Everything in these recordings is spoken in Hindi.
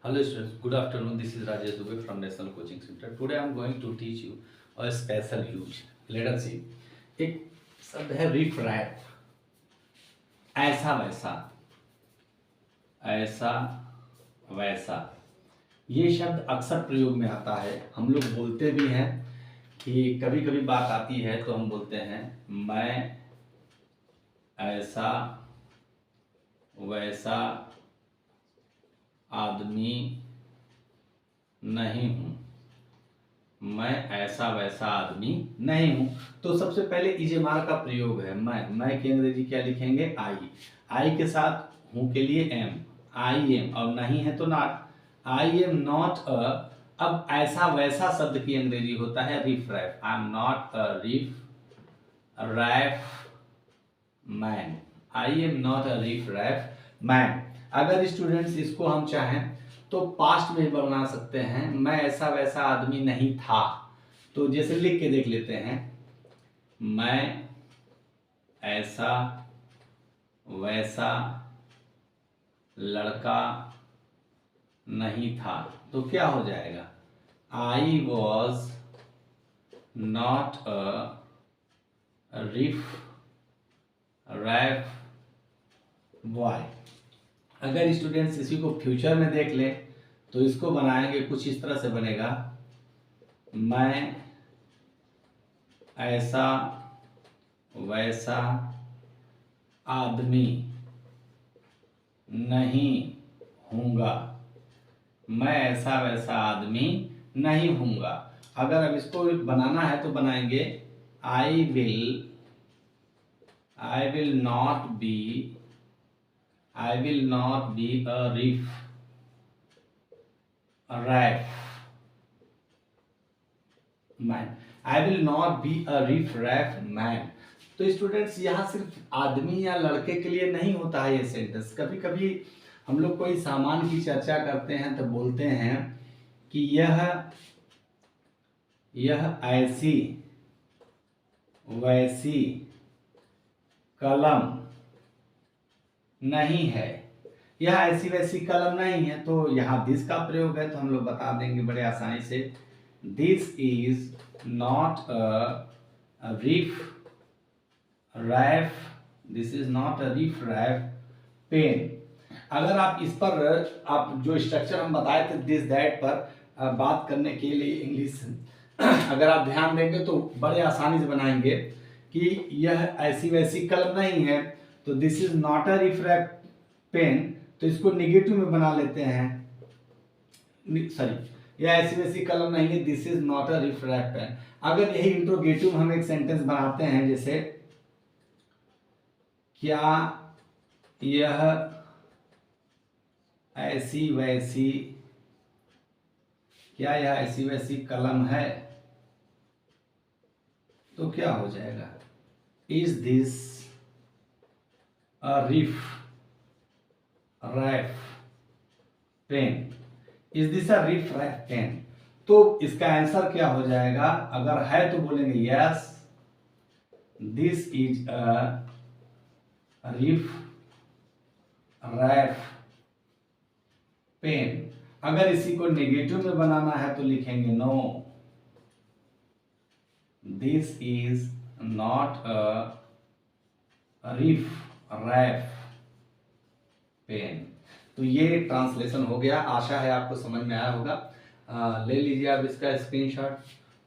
Hello students, good afternoon. This is Rajesh Dubey from National Coaching Center. Today I am going to teach you a special use. Let us see. एक शब्द है रिफ रैप, ऐसा वैसा, ऐसा वैसा। ये शब्द अक्सर प्रयोग में आता है। हम लोग बोलते भी हैं कि कभी कभी बात आती है तो हम बोलते हैं मैं ऐसा वैसा आदमी नहीं हूँ, मैं ऐसा वैसा आदमी नहीं हूँ। तो सबसे पहले इजेमार का प्रयोग है। मैं की अंग्रेजी क्या लिखेंगे? आई के साथ हूँ के लिए एम, आई एम, और नहीं है तो not, I am not a. अब ऐसा वैसा शब्द की अंग्रेजी होता है riffraff. I am not a reef rap man, I am not a reef rap man. अगर स्टूडेंट्स इसको हम चाहें तो पास्ट में भी बना सकते हैं, मैं ऐसा वैसा आदमी नहीं था। तो जैसे लिख के देख लेते हैं, मैं ऐसा वैसा लड़का नहीं था। तो क्या हो जाएगा? I was not a reef raff boy. अगर स्टूडेंट्स इसी को फ्यूचर में देख लें तो इसको बनाएंगे कुछ इस तरह से बनेगा, मैं ऐसा वैसा आदमी नहीं हूँगा, मैं ऐसा वैसा आदमी नहीं हूँगा। अगर अब इसको बनाना है तो बनाएंगे I will not be I will not be a riff raff man. I will not be a riff raff man. तो स्टूडेंट्स यहाँ सिर्फ आदमी या लड़के के लिए नहीं होता है ये सेंटेंस। कभी कभी हम लोग कोई सामान की चर्चा करते हैं तो बोलते हैं कि यह ऐसी वैसी कलम नहीं है, यह ऐसी वैसी कलम नहीं है। तो यहाँ दिस का प्रयोग है तो हम लोग बता देंगे बड़े आसानी से, this is not a riff raff, this is not a riff raff pen. अगर आप इस पर आप जो स्ट्रक्चर हम बताए थे दिस दैट पर बात करने के लिए इंग्लिश अगर आप ध्यान देंगे तो बड़े आसानी से बनाएंगे कि यह ऐसी वैसी कलम नहीं है। तो this is not a reef raff pen, तो इसको निगेटिव में बना लेते हैं, सॉरी यह ऐसी वैसी कलम नहीं है, this is not a reef raff pen. अगर यही इंट्रोगेटिव हम एक सेंटेंस बनाते हैं, जैसे क्या यह ऐसी वैसी, क्या यह ऐसी वैसी कलम है? तो क्या हो जाएगा? Is this a riff raff pen, is this a riff raff pen? तो इसका आंसर क्या हो जाएगा? अगर है तो बोलेंगे yes, this is a riff raff pen. अगर इसी को नेगेटिव में बनाना है तो लिखेंगे no, this is not a riff raff pen. तो ये ट्रांसलेशन हो गया। आशा है आपको समझ में आया होगा। ले लीजिए आप इसका स्क्रीनशॉट।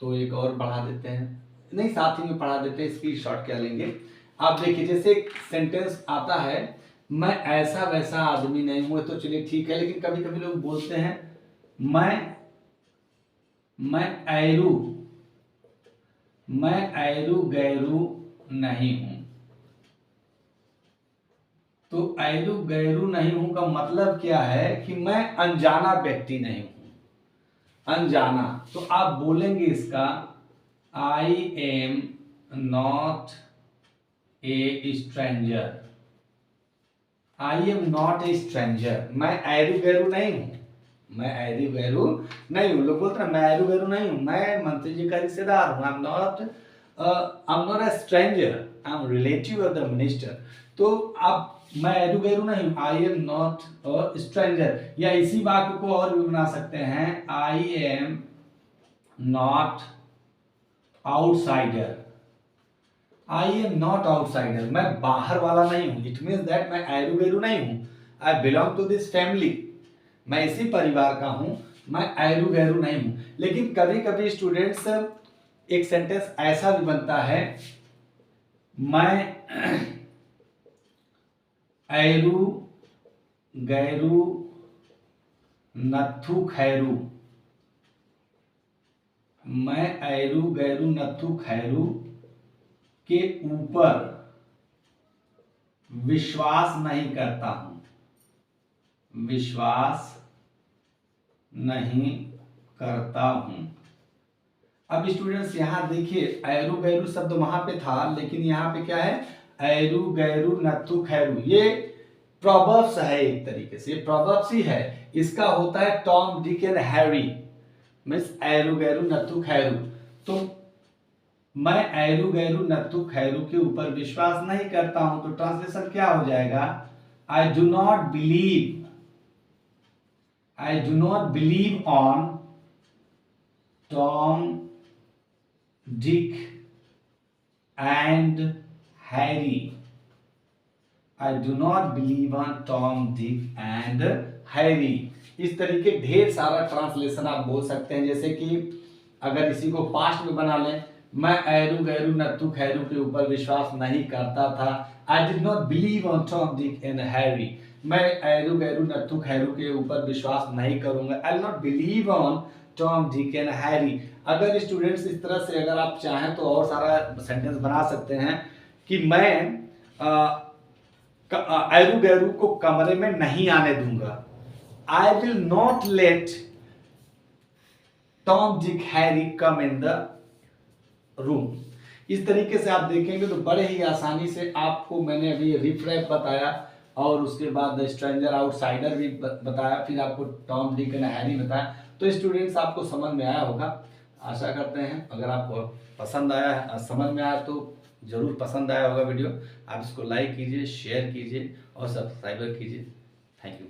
तो एक और बढ़ा देते हैं, नहीं साथ ही में पढ़ा देते हैं। स्क्रीनशॉट क्या लेंगे आप देखिए, जैसे एक सेंटेंस आता है मैं ऐसा वैसा आदमी नहीं हूं, तो चलिए ठीक है, लेकिन कभी कभी लोग बोलते हैं मैं ऐरू गैरू नहीं हूं। तो ऐरू गैरू नहीं हूं का मतलब क्या है कि मैं अनजाना व्यक्ति नहीं हूं। अनजाना, तो आप बोलेंगे इसका आई am not a stranger, I am not a stranger. मैं ऐरू गैरू नहीं हूं, मैं ऐरू गैरू नहीं हूं। लोग बोलते हैं मैं ऐरू गैरू नहीं हूं, मैं मंत्री जी का रिश्तेदार हूं। आई am not a stranger, I am relative of the minister. तो आप मैं एरू गैरू नहीं हूं, आई एम नॉट अ स्ट्रेंजर। या इसी वाक्य को और भी बना सकते हैं, आई am not outsider. I am not outsider, मैं बाहर वाला नहीं हूं। इट मीन्स दैट मैं एरू गैरू नहीं हूं। I belong to this family, मैं इसी परिवार का हूं, मैं एरू गैरू नहीं हूं। लेकिन कभी कभी स्टूडेंट्स एक सेंटेंस ऐसा भी बनता है, मैं एरू गैरू नत्थु खैरू, मैं एरू गैरू नत्थु खैरू के ऊपर विश्वास नहीं करता हूं, विश्वास नहीं करता हूं। अब स्टूडेंट्स यहां देखिए, एरू गैरू शब्द वहां पे था, लेकिन यहां पे क्या है, एरू गैरू नत्थु खैरू, ये प्रोवर्ब्स है, एक तरीके से प्रोवर्ब्स ही है। इसका होता है Tom Dick and Harry, means एरू गैरू नत्थु खैरू। तो मैं एरू गैरू नत्थु खैरू के ऊपर विश्वास नहीं करता हूं, तो ट्रांसलेशन क्या हो जाएगा, I do not believe, I do not believe on Tom Dick and Harry, I do not believe on Tom Dick and Harry. इस तरीके ढेर सारा ट्रांसलेशन आप बोल सकते हैं। जैसे कि अगर इसी को पास्ट में बना लें, मैं एरू गैरू नत्थु खैरू के ऊपर विश्वास नहीं करता था, I did not believe on Tom Dick and Harry, मैं एरू गैरू नत्थु खैरू के ऊपर विश्वास नहीं करूंगा, I will not believe on Tom Dick and Harry. अगर स्टूडेंट्स इस तरह से अगर आप चाहें तो और सारा सेंटेंस बना सकते हैं कि मैं एरू गैरू को कमरे में नहीं आने दूंगा, I will not let Tom Dick Harry come in the room. इस तरीके से आप देखेंगे तो बड़े ही आसानी से आपको मैंने अभी रिफ्रैप बताया, और उसके बाद स्ट्रेंजर आउटसाइडर भी बताया, फिर आपको टॉम डिक एंड हैरी बताया। तो स्टूडेंट्स आपको समझ में आया होगा, आशा करते हैं। अगर आपको पसंद आया, समझ में आया, तो जरूर पसंद आया होगा वीडियो। आप इसको लाइक कीजिए, शेयर कीजिए और सब्सक्राइब कीजिए। Thank you.